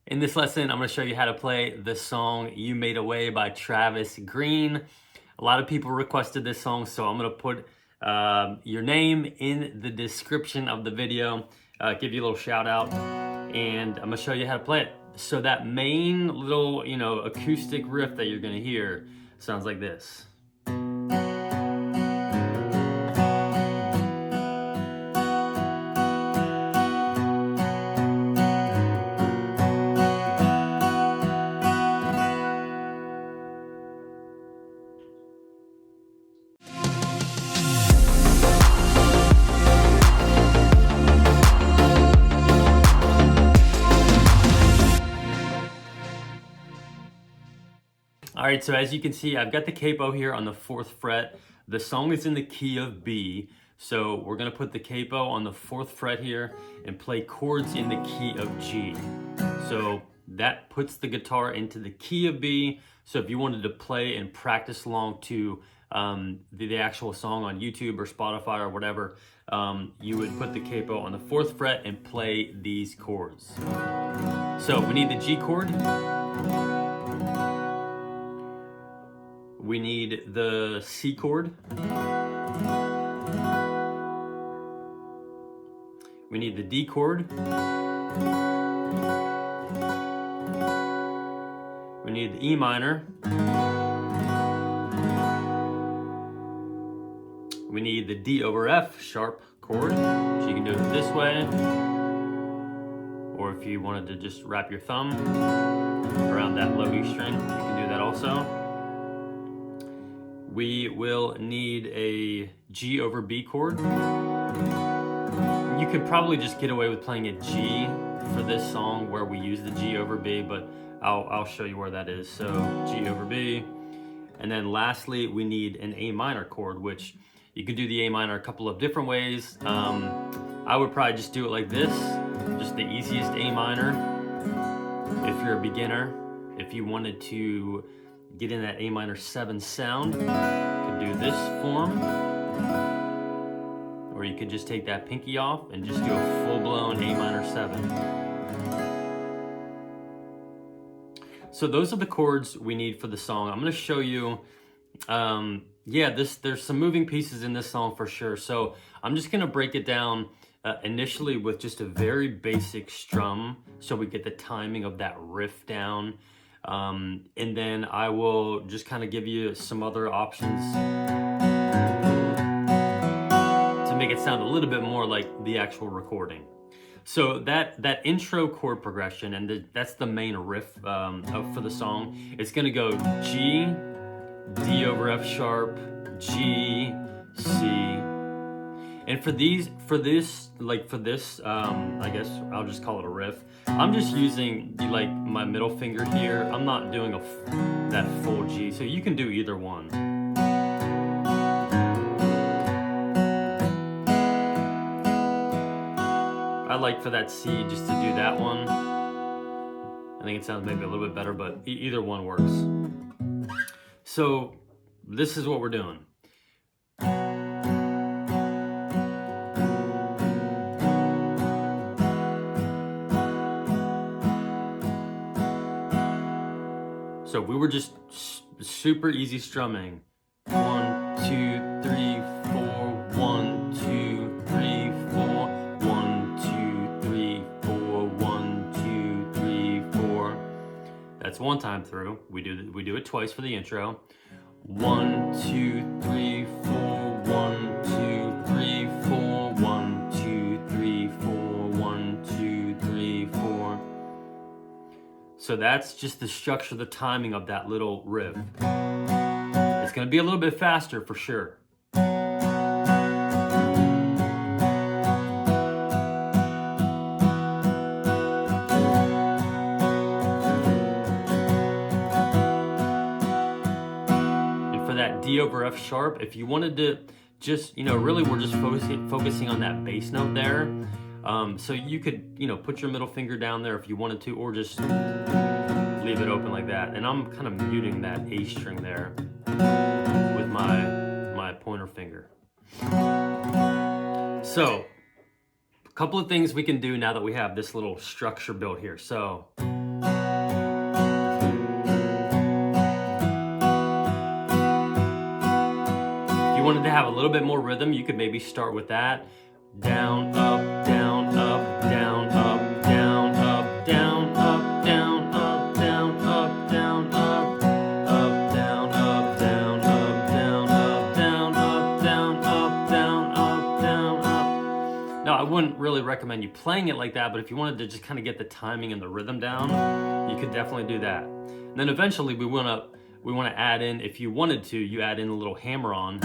In this lesson, I'm going to show you how to play the song You Made a Way by Travis Greene. A lot of people requested this song, so I'm going to put your name in the description of the video, give you a little shout out, and I'm going to show you how to play it. So that main little, acoustic riff that you're going to hear sounds like this. All right, so as you can see, I've got the capo here on the 4th fret. The song is in the key of B, so we're gonna put the capo on the 4th fret here and play chords in the key of G. So that puts the guitar into the key of B. So if you wanted to play and practice along to the actual song on YouTube or Spotify or whatever, you would put the capo on the 4th fret and play these chords. So we need the G chord. We need the C chord. We need the D chord. We need the E minor. We need the D over F sharp chord. So you can do it this way. Or if you wanted to just wrap your thumb around that low E string, you can do that also. We will need a G over B chord. You could probably just get away with playing a G for this song where we use the G over B, but I'll show you where that is. So G over B. And then lastly, we need an A minor chord, which you could do the A minor a couple of different ways. I would probably just do it like this, just the easiest A minor. If you're a beginner, if you wanted to get in that A minor 7 sound, you could do this form, or you could just take that pinky off and just do a full-blown A minor 7. So those are the chords we need for the song. I'm going to show you, there's some moving pieces in this song for sure. So I'm just going to break it down initially with just a very basic strum, so we get the timing of that riff down. And then I will just kind of give you some other options to make it sound a little bit more like the actual recording. So that intro chord progression, and that's the main riff for the song. It's going to go G, D over F sharp, G, C. And for this, I guess I'll just call it a riff. I'm just using like my middle finger here. I'm not doing that full G, so you can do either one. I like for that C just to do that one. I think it sounds maybe a little bit better, but either one works. So this is what we're doing. So we were just super easy strumming. 1, 2, 3, 4, 1, 2, 3, 4, 1, 2, 3, 4, 1, 2, 3, 4. That's one time through. We do it twice for the intro. 1, 2, 3, 4, 1, 2, 3, 4, 1, 2, 3, 4, 1, 2, 3, 4. So that's just the structure, the timing of that little riff. It's going to be a little bit faster for sure. And for that D over F sharp, if you wanted to just, really we're just focusing on that bass note there. So you could, put your middle finger down there if you wanted to, or just leave it open like that. And I'm kind of muting that A string there with my pointer finger. So a couple of things we can do now that we have this little structure built here. So wanted to have a little bit more rhythm, you could maybe start with that. Down, up, down, up, down, up, down, up, down, up, down, up, down, up, down, up, up, down, up, down, up, down, up, down, up, down, up, down, up, down, up. Now, I wouldn't really recommend you playing it like that, but if you wanted to just kind of get the timing and the rhythm down, you could definitely do that. And then eventually we want to add in, if you wanted to, you add in a little hammer on.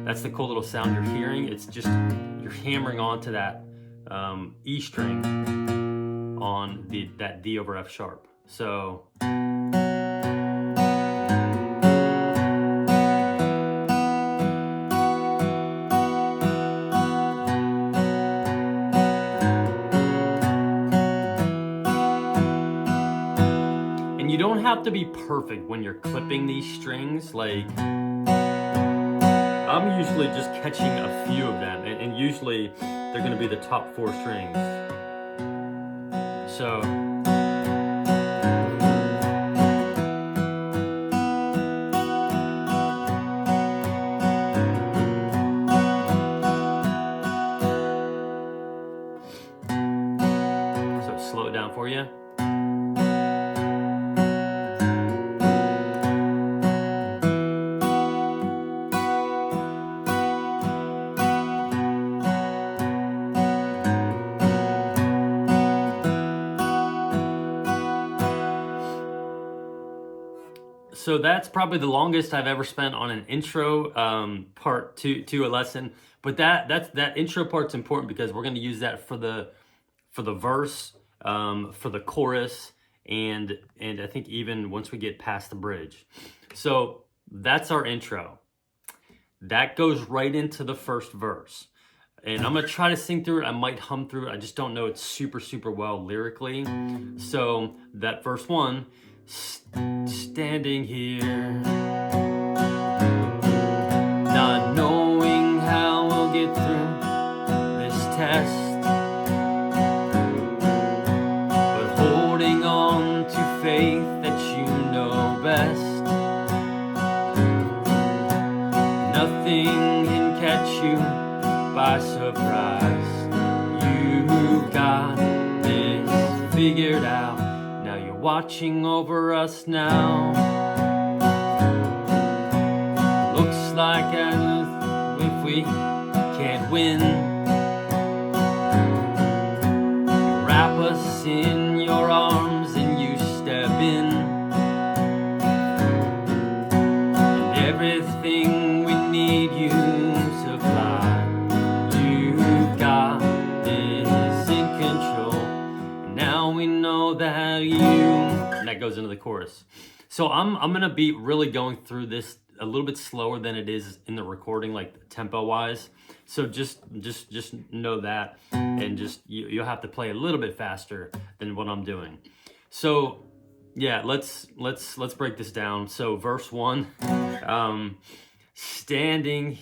That's the cool little sound you're hearing. It's just, you're hammering onto that E string on that D over F sharp. So. And you don't have to be perfect when you're clipping these strings. Like, I'm usually just catching a few of them, and usually they're going to be the top 4 strings. So slow it down for you. So that's probably the longest I've ever spent on an intro part to a lesson. But that intro part's important because we're going to use that for the verse, for the chorus, and I think even once we get past the bridge. So that's our intro. That goes right into the first verse. And I'm going to try to sing through it. I might hum through it. I just don't know it super well lyrically. So that verse 1, standing here, not knowing how we'll get through this test, but holding on to faith that you know best. Nothing can catch you by surprise. You got this figured out. Now you're watching over us now. Looks like as if we can't win. You wrap us in your arms and you step in. And everything we need you supply. We know that you, and that goes into the chorus. So I'm gonna be really going through this a little bit slower than it is in the recording, like tempo wise. So just know that, and just you'll have to play a little bit faster than what I'm doing. So yeah, let's break this down. So verse 1, standing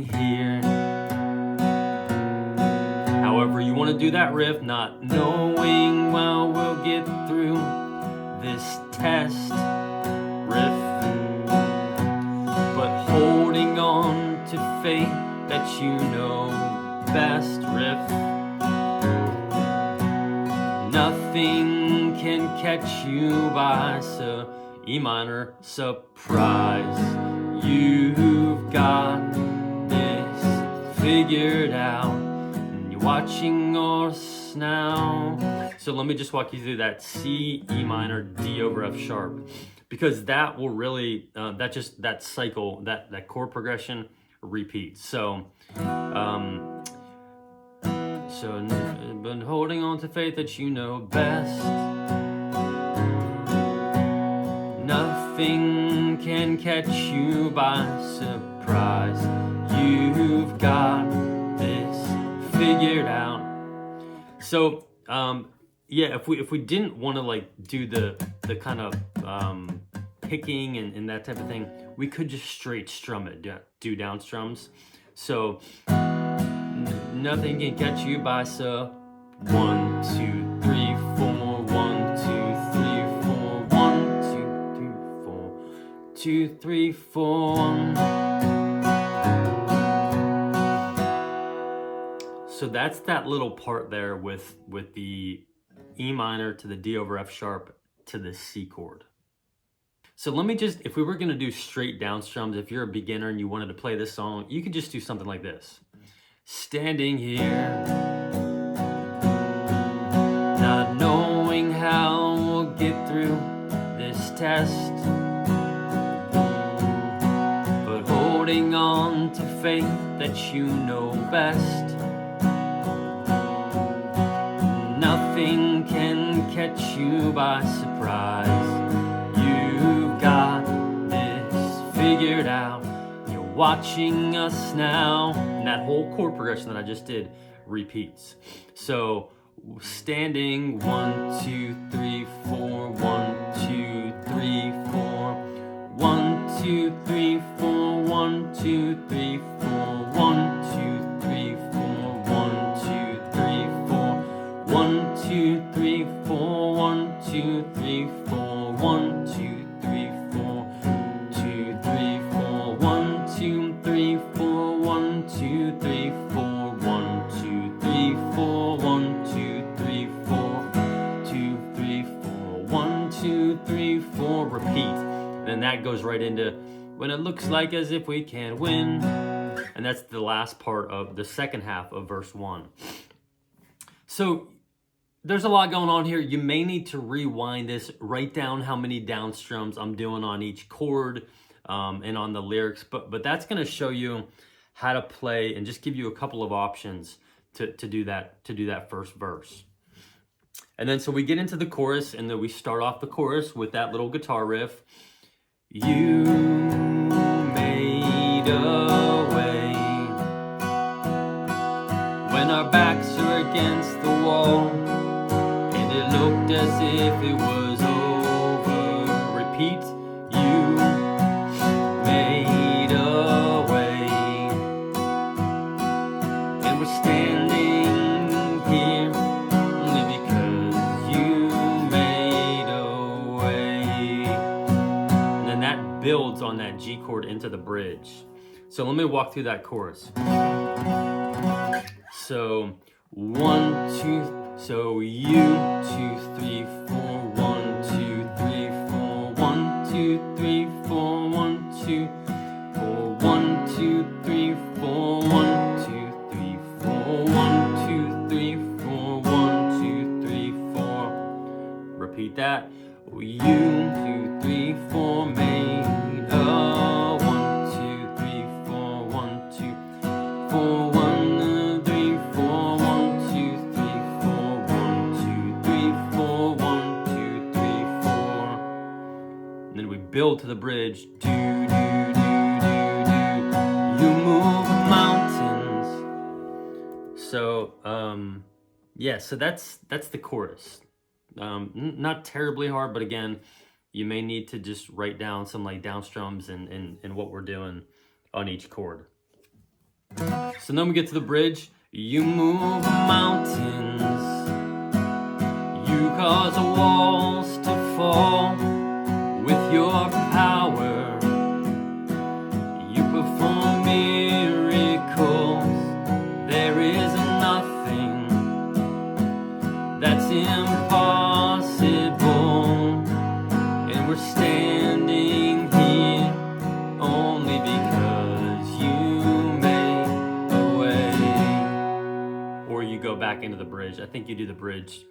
here. However you want to do that riff, not knowing how we'll get through this test riff, but holding on to faith that you know best riff. Nothing can catch you by E minor surprise. You've got this figured out. Watching us now. So let me just walk you through that C, E minor, D over F sharp, because that will really, that cycle, that chord progression repeats. So, been holding on to faith that you know best. Nothing can catch you by surprise. You've got this figured out. So yeah, if we didn't want to like do the kind of picking and that type of thing, we could just straight strum it, do down strums. So nothing can catch you by 1, 2, 3, 4, 1, 2, 3, 4, 1, 2, 3, 4, 2, 3, 4. So that's that little part there with the E minor to the D over F sharp to the C chord. So let me just, if we were gonna do straight down strums, if you're a beginner and you wanted to play this song, you could just do something like this. Standing here, not knowing how we'll get through this test, but holding on to faith that you know best. Nothing can catch you by surprise. You've got this figured out. You're watching us now. And that whole chord progression that I just did repeats. So standing 1, 2, 3, 4, 1, 2, 3, 4, 1, 2, 3, 4, 1, 2, 3, 4, 1, 2, 3, 4, 1, 2, 3, 4, 1, 2, 3, 4, 1, 2, 3, 4, 1, 2, 3, 4, 2, 3, 4, 1, 2, 3, 4, 1, 2, 3, 4, 1, 2, 3, 4, 1, 2, 3, 4, 2, 3, 4, 1, 2, 3, 4, repeat. Then that goes right into when it looks like as if we can't win. And that's the last part of the second half of verse 1. So there's a lot going on here. You may need to rewind this, write down how many down strums I'm doing on each chord and on the lyrics, but that's gonna show you how to play and just give you a couple of options to do that first verse. And then so we get into the chorus, and then we start off the chorus with that little guitar riff. You made a way when our backs are against the wall, and it looked as if it was over. Repeat. You made a way, and we're standing here only because you made a way. And then that builds on that G chord into the bridge. So let me walk through that chorus. So 1, 2, so you 2, 3, 4, 1, 2, 3, 4, 1, 2, 3, 4, 1, 2, 4, 1, 2, 3, 4, 1, 2, 3, 4, 1, 2, 3, 4, 1, 2, 3, 4. Repeat that. You 2, 3, 4 made a 1, 2, 3, 4, 1, 2, 4, 1, 3, 4, 1, 2, 3, 4, 1, 2, 3, 4, 1, 2, 3, 4. And then we build to the bridge. Do, do, do, do, do. You move mountains. So, yeah, so that's the chorus. Not terribly hard, but again, you may need to just write down some like down strums and what we're doing on each chord. So then we get to the bridge. You move mountains, you cause walls to fall with your power. You perform miracles. There is nothing that's impossible, and we're standing here only because you made a way. Or you go back into the bridge. I think you do the bridge,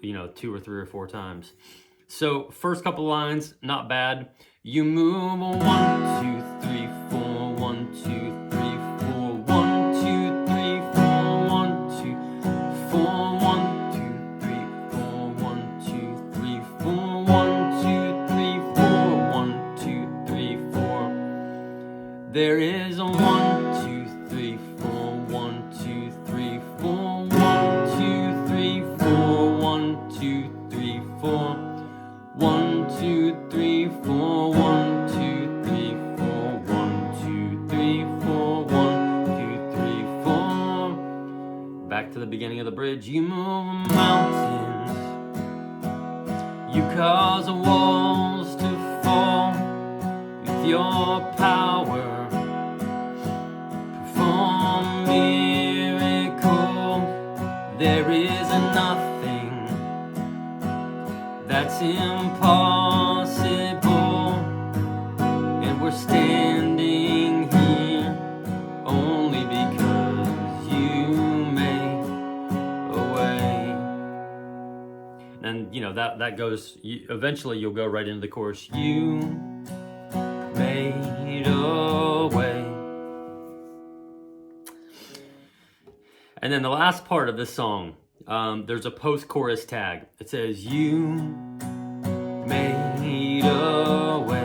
2 or 3 or 4 times. So first couple lines, not bad. You move 1, 2, 3, 4, 1, 2, 3, 4, 1, 2, 3, 4, 1, 2, 4, 1, 2, 3, 4, 1, 2, 3, 4, 1, 2, 3, 4, 1, 2, 3, 4. There is a 1, 2, 3, 4, 1, 2, 3, 4, 1, 2, 3, 4, 1, 2, 3, 4, 1, 2, 3, 4, 1, 2, 3, 4, 1, 2, 3, 4, 1, 2, 3, 4. Back to the beginning of the bridge. You move mountains, you cause walls to fall with your power. Perform miracles. nothing that's impossible, and we're standing here only because you made a way. And you know that goes, eventually you'll go right into the chorus. You made a way. And then the last part of this song, there's a post-chorus tag. It says, you made a way.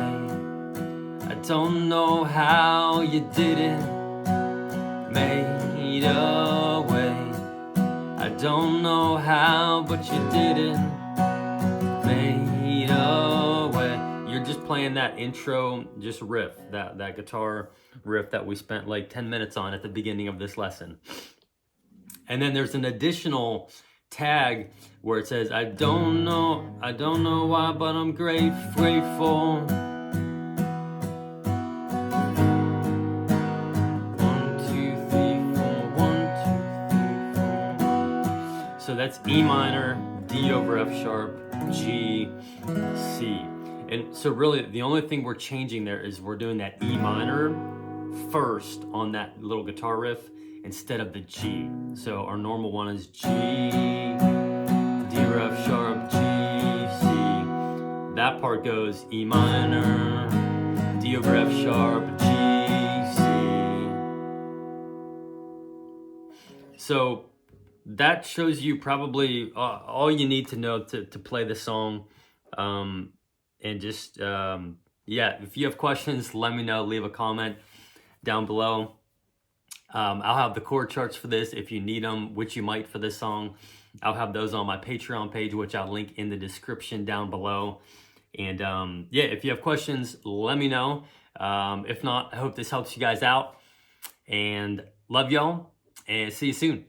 I don't know how you did it. Made a way. I don't know how, but you did it. Made a way. You're just playing that intro, just riff, that guitar riff that we spent like 10 minutes on at the beginning of this lesson. And then there's an additional tag where it says, I don't know why, but I'm grateful. 1, 2, 3, 4, 1, 2, 3, 4. So that's E minor, D over F sharp, G, C. And so really the only thing we're changing there is we're doing that E minor first on that little guitar riff instead of the G. So our normal one is G, D over F sharp, G, C. That part goes E minor, D over F sharp, G, C. So that shows you probably all you need to know to play the song. And just, yeah, if you have questions, let me know, leave a comment down below. I'll have the chord charts for this if you need them, which you might for this song. I'll have those on my Patreon page, which I'll link in the description down below. And yeah, if you have questions, let me know. If not, I hope this helps you guys out. And love y'all, and see you soon.